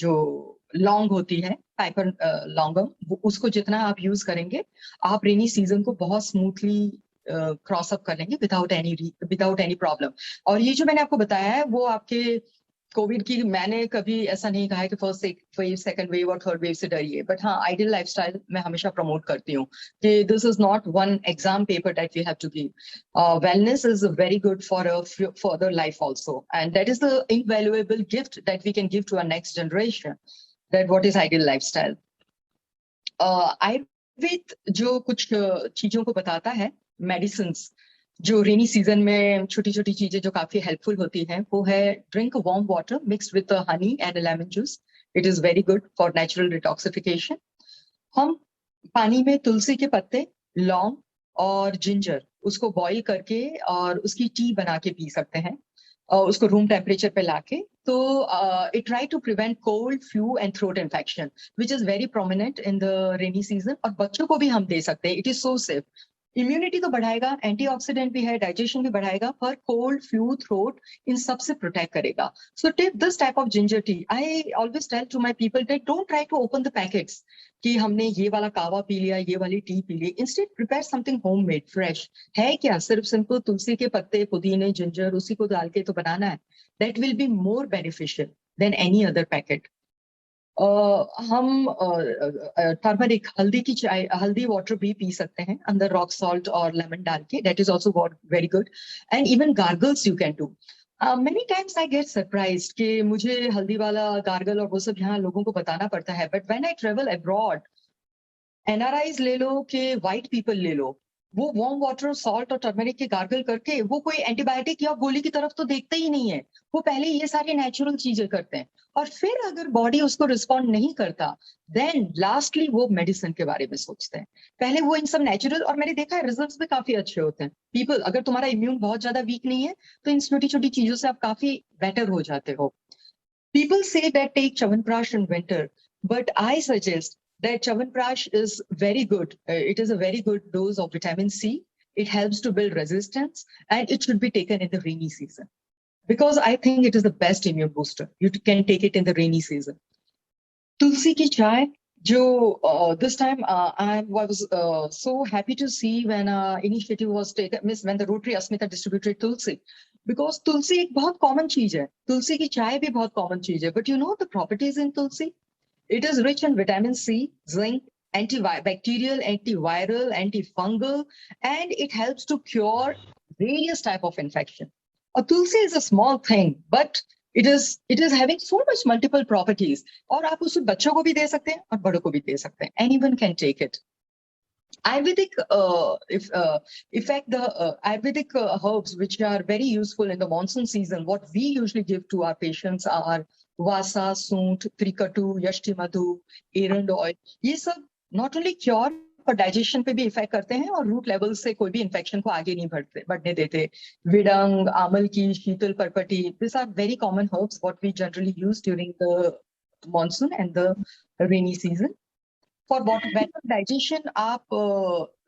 जो लौंग होती है, पाइपर लौंगम, उसको जितना आप यूज करेंगे आप रेनी सीजन को बहुत स्मूथली क्रॉस अप कर लेंगे विदाउट एनी प्रॉब्लम. और ये जो मैंने आपको बताया है वो आपके कोविड की, मैंने कभी ऐसा नहीं कहा है कि फर्स्ट वेव, सेकंड वेव और थर्ड वेव से डरिए. बट हाँ, आइडियल लाइफस्टाइल मैं हमेशा प्रमोट करती हूँ कि this is not one exam paper that we have to give. Wellness is very good for a further life also, and that is the invaluable gift that we can give to our next generation. That what is ideal lifestyle. Ayurveda जो कुछ चीजों को बताता है, मेडिसिन्स जो रेनी सीजन में छोटी छोटी चीजें जो काफी हेल्पफुल होती हैं, वो है drink warm water mixed with honey and lemon juice. It is very good for natural detoxification. हम पानी में तुलसी के पत्ते, लौंग और जिंजर उसको बॉईल करके और उसकी टी बना के पी सकते हैं, उसको रूम टेम्परेचर पे लाके. तो it try to prevent cold, flu and throat infection which is very prominent in the rainy season. और बच्चों को भी हम दे सकते हैं. It is so safe. Immunity तो बढ़ाएगा, एंटीऑक्सीडेंट भी है, डाइजेशन भी बढ़ाएगा, पर कोल्ड, फ्लू, थ्रोट इन सब से प्रोटेक्ट करेगा. So take this type of ginger tea. I always tell to my people that don't try to open the packets कि हमने ये वाला कावा पी लिया, ये वाली टी पी ली. Instead prepare something homemade fresh. है क्या, सिर्फ सिंपल तुलसी के पत्ते, पुदीने, जिंजर, उसी को डाल के तो बनाना है. That will be more beneficial than any other packet. हम टर्मरिक, हल्दी की चाय, हल्दी वाटर भी पी सकते हैं अंदर रॉक सॉल्ट और लेमन डाल के. That is also very good. And even gargles you can do. Many times I get surprise कि मुझे हल्दी वाला गार्गल और वो सब यहाँ लोगों को बताना पड़ता है. But when I travel abroad, NRIs ले लो कि व्हाइट पीपल ले लो, वो वार्म वाटर, सॉल्ट और टर्मरिक के गार्गल करके वो कोई एंटीबायोटिक या गोली की तरफ तो देखते ही नहीं है. वो पहले ये सारी नेचुरल चीजें करते हैं और फिर अगर बॉडी उसको रिस्पॉन्ड नहीं करता, देन लास्टली वो मेडिसिन के बारे में सोचते हैं. पहले वो इन सब नेचुरल, और मैंने देखा है रिजल्ट्स भी काफी अच्छे होते हैं. पीपल, अगर तुम्हारा इम्यून बहुत ज्यादा वीक नहीं है तो इन छोटी छोटी चीजों से आप काफी बेटर हो जाते हो. People say that take Chyawanprash in winter, but I suggest that Chyawanprash is very good. It is a very good dose of vitamin C. It helps to build resistance, and it should be taken in the rainy season because I think it is the best immune booster. You can take it in the rainy season. Tulsi ki chai, jo this time I was so happy to see when initiative was taken, when the Rotary Asmita distributed Tulsi. Because Tulsi एक बहुत common चीज है. Tulsi की चाय भी बहुत common चीज है. But you know the properties in Tulsi? It is rich in vitamin C, zinc, antibacterial, antiviral, antifungal, and it helps to cure various type of infection. Tulsi is a small thing, but It is having so much multiple properties. और आप उसे बच्चों को भी दे सकते हैं और बड़ों को भी दे सकते हैं. Anyone can take it. Ayurvedic Ayurvedic herbs which are very useful in the monsoon season. What we usually give to our patients are Vasa, Sunt, Trikatu, Yashti Madhu, Erand oil. ये सब not only cure पर डाइजेशन पे भी इफेक्ट करते हैं और रूट लेवल से कोई भी इन्फेक्शन को आगे नहीं बढ़ने देते. Vidanga, amalaki, shital parpati, this are very common herbs what we generally use during the monsoon and the rainy season. For better digestion आप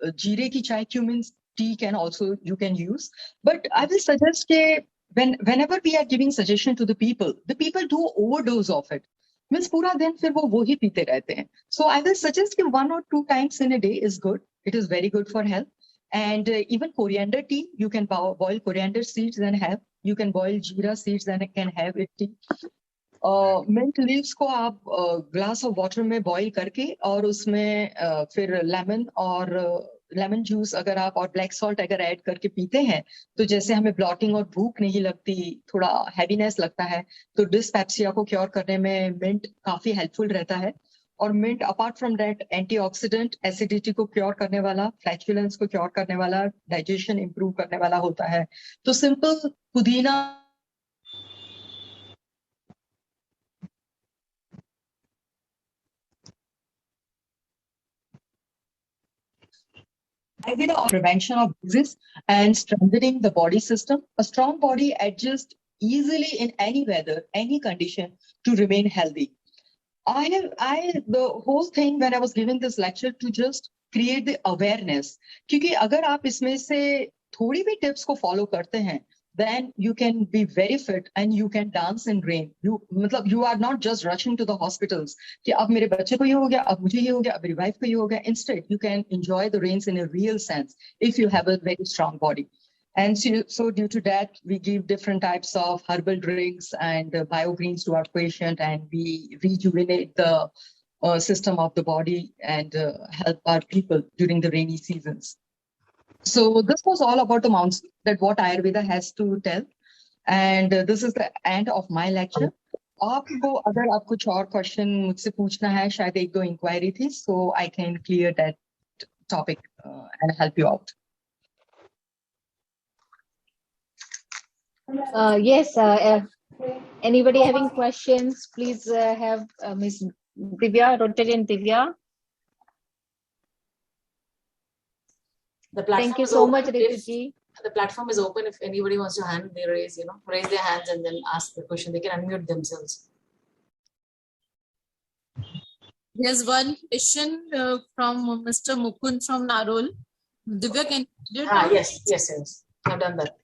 जीरे की चाय, cumin tea can also you can use. But I will suggest के whenever we are giving suggestion to the people do overdose of it. Means पूरा दिन फिर वो ही पीते रहते हैं. So I will suggest that 1 or 2 times in a day is good. It is very good for health. And even coriander tea, you can boil coriander seeds and have. You can boil jeera seeds and can have it tea. Mint leaves को आप glass of water में boil करके और उसमें फिर लेमन जूस अगर आप और ब्लैक सॉल्ट अगर ऐड करके पीते हैं तो जैसे हमें ब्लॉटिंग और भूख नहीं लगती, थोड़ा हैवीनेस लगता है, तो डिस्पेप्सिया को क्योर करने में मिंट काफी हेल्पफुल रहता है. और mint apart from that antioxidant, acidity को क्योर करने वाला, फ्लैचुलेंस को क्योर करने वाला, डाइजेशन इंप्रूव करने वाला होता है. तो सिंपल पुदीना Ayurveda or prevention of disease and strengthening the body system. A strong body adjusts easily in any weather, any condition to remain healthy. The whole thing when I was giving this lecture to just create the awareness. क्योंकि अगर आप इसमें से थोड़ी भी टिप्स को फॉलो करते हैं, then you can be very fit and you can dance in rain. You are not just rushing to the hospitals कि अब मेरे बच्चे को ये हो गया, अब मुझे ये हो गया, अब मेरी वाइफ को ये हो गया. Instead, you can enjoy the rains in a real sense if you have a very strong body. And so due to that, we give different types of herbal drinks and biogreens to our patient, and we rejuvenate the system of the body and help our people during the rainy seasons. So this was all about the monsoon, that what Ayurveda has to tell. And this is the end of my lecture. आपको अगर आप कुछ और क्वेश्चन मुझसे पूछना है, शायद 1-2 इंक्वायरी थी, so I can clear that topic and help you out. Yes, anybody having questions, please have Ms. Divya, Rotarian Divya. Thank you so much, Rituji. The platform is open. If anybody wants to raise their hands and then ask the question. They can unmute themselves. There's one question from Mr. Mukund from Narol. Divya, can you read it? Yes. I've done that.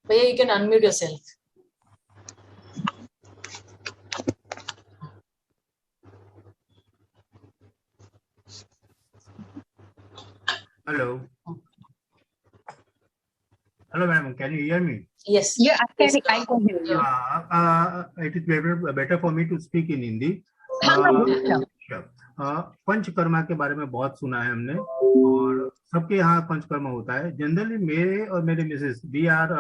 Bhaiya, you can unmute yourself. Hello. Hello, ma'am. Can you hear me? Yes. Yeah, I can hear you. It is better for me to speak in Hindi. Sure. Panchakarma के बारे में बहुत सुना है हमने और सबके यहाँ पंचकर्मा होता है. जनरली मेरे और मेरे missus we are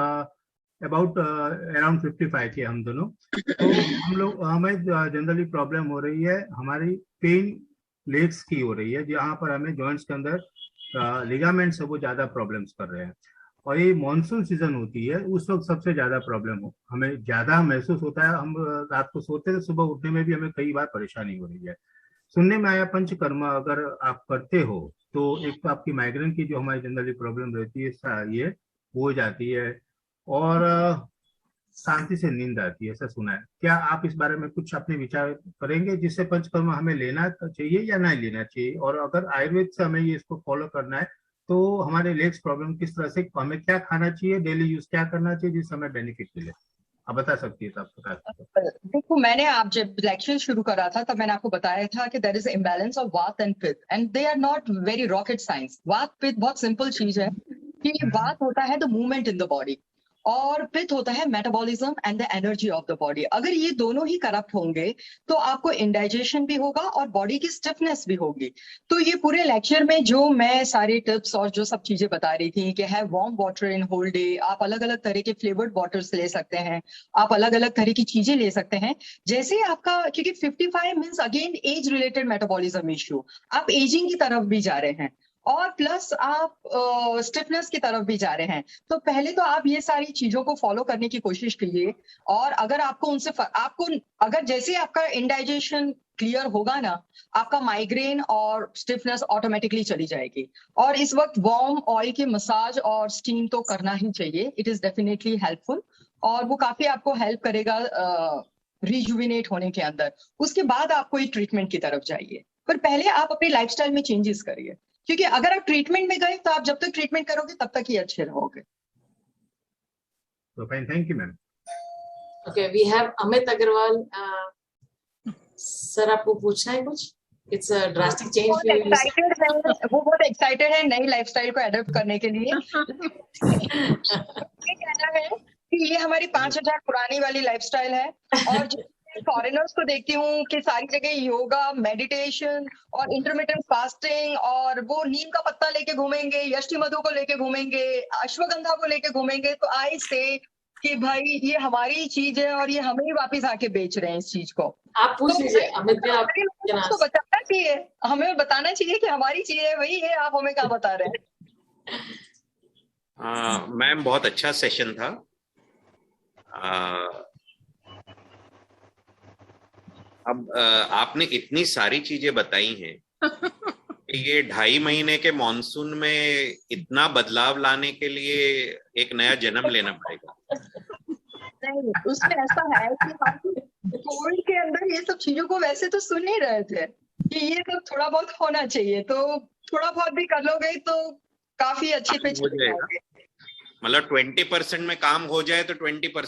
about around 55 के हम दोनों. तो हमें जनरली प्रॉब्लम हो रही है, हमारी पेन लेग्स की हो रही है, जहाँ पर हमें जॉइंट्स के अंदर लिगामेंट से वो ज्यादा प्रॉब्लम्स कर रहे हैं. और ये मॉनसून सीजन होती है, उस वक्त सबसे ज्यादा प्रॉब्लम हमें ज्यादा महसूस होता है. हम रात को सोते हैं, सुबह उठने में भी हमें कई बार परेशानी हो रही है. सुनने में आया पंचकर्मा अगर आप करते हो तो एक तो आपकी माइग्रेन की जो हमारी जनरली प्रॉब्लम रहती है ये हो जाती है और शांति से नींद आती है, ऐसा सुना है. क्या आप इस बारे में कुछ अपने विचार करेंगे जिससे पंचकर्मा हमें लेना चाहिए या नहीं लेना चाहिए? और अगर आयुर्वेद से हमें ये इसको फॉलो करना है तो हमारे लेग्स प्रॉब्लम किस तरह से, हमें क्या खाना चाहिए, डेली यूज क्या करना चाहिए जिससे हमें बेनिफिट मिले? आप बता सकती है? देखो, मैंने आप जब लेक्चर शुरू करा था तब मैंने आपको बताया था कि there is imbalance of vata and pitta and they are not very rocket science. Vata pitta बहुत सिंपल चीज है कि वात होता है the movement in the body और पित्त होता है metabolism and the energy of the body. अगर ये दोनों ही करप्ट होंगे तो आपको इंडाइजेशन भी होगा और बॉडी की स्टिफनेस भी होगी। तो ये पूरे लेक्चर में जो मैं सारे टिप्स और जो सब चीजें बता रही थी कि है warm water in whole day, आप अलग अलग तरह के फ्लेवर्ड वाटर्स ले सकते हैं, आप अलग अलग तरह की चीजें ले सकते हैं। जैसे ही आपका, क्योंकि 55 means again age related metabolism issue, आप एजिंग की तरफ भी जा रहे हैं और प्लस आप स्टिफनेस की तरफ भी जा रहे हैं। तो पहले तो आप ये सारी चीजों को फॉलो करने की कोशिश कीजिए, और अगर आपको उनसे आपको अगर जैसे आपका इंडाइजेशन क्लियर होगा ना, आपका माइग्रेन और स्टिफनेस ऑटोमेटिकली चली जाएगी। और इस वक्त वार्म ऑयल की मसाज और स्टीम तो करना ही चाहिए, इट इज डेफिनेटली हेल्पफुल, और वो काफी आपको हेल्प करेगा रिजुविनेट होने के अंदर। उसके बाद आप कोई ट्रीटमेंट की तरफ जाइए, पर पहले आप अपनी लाइफस्टाइल में चेंजेस करिए, क्योंकि अगर आप ट्रीटमेंट में गए तो आप जब तक ट्रीटमेंट करोगे तब तक ही अच्छे रहोगे। So fine, thank you, ma'am. Okay, we have Amit Agarwal. Sir आपको पूछना है कुछ? It's a drastic change for you. वो बहुत एक्साइटेड है नई लाइफस्टाइल को एडॉप्ट करने के लिए। ये कहना है कि ये हमारी 5000 पुरानी वाली लाइफस्टाइल है, और फॉरेनर्स को देखती हूँ कि सारी जगह योगा, मेडिटेशन और इंटरमिटेंट फास्टिंग, और वो नीम का पत्ता लेके घूमेंगे, यष्टि मधु को लेके घूमेंगे, अश्वगंधा को लेके घूमेंगे। तो आई से कि भाई ये हमारी चीज है और ये हमें ही वापस आके बेच रहे हैं इस चीज को। आप पूछ लीजिए अमित जी, आप तो बताना चाहिए, हमें बताना चाहिए कि हमारी चीज है, वही है, आप हमें क्या बता रहे हैं? मैम बहुत अच्छा सेशन था। अब आपने इतनी सारी चीजें बताई हैं कि ये 2.5 महीने के मॉनसून में इतना बदलाव लाने के लिए एक नया जन्म लेना पड़ेगा। नहीं, उसमें ऐसा है कि हम कोविड के अंदर ये सब चीजों को वैसे तो सुन ही रहे थे कि ये सब थोड़ा बहुत होना चाहिए, तो थोड़ा बहुत भी कर लोगे तो काफी अच्छे पे चले जाओगे। मतलब 20% में काम हो जाए तो 20%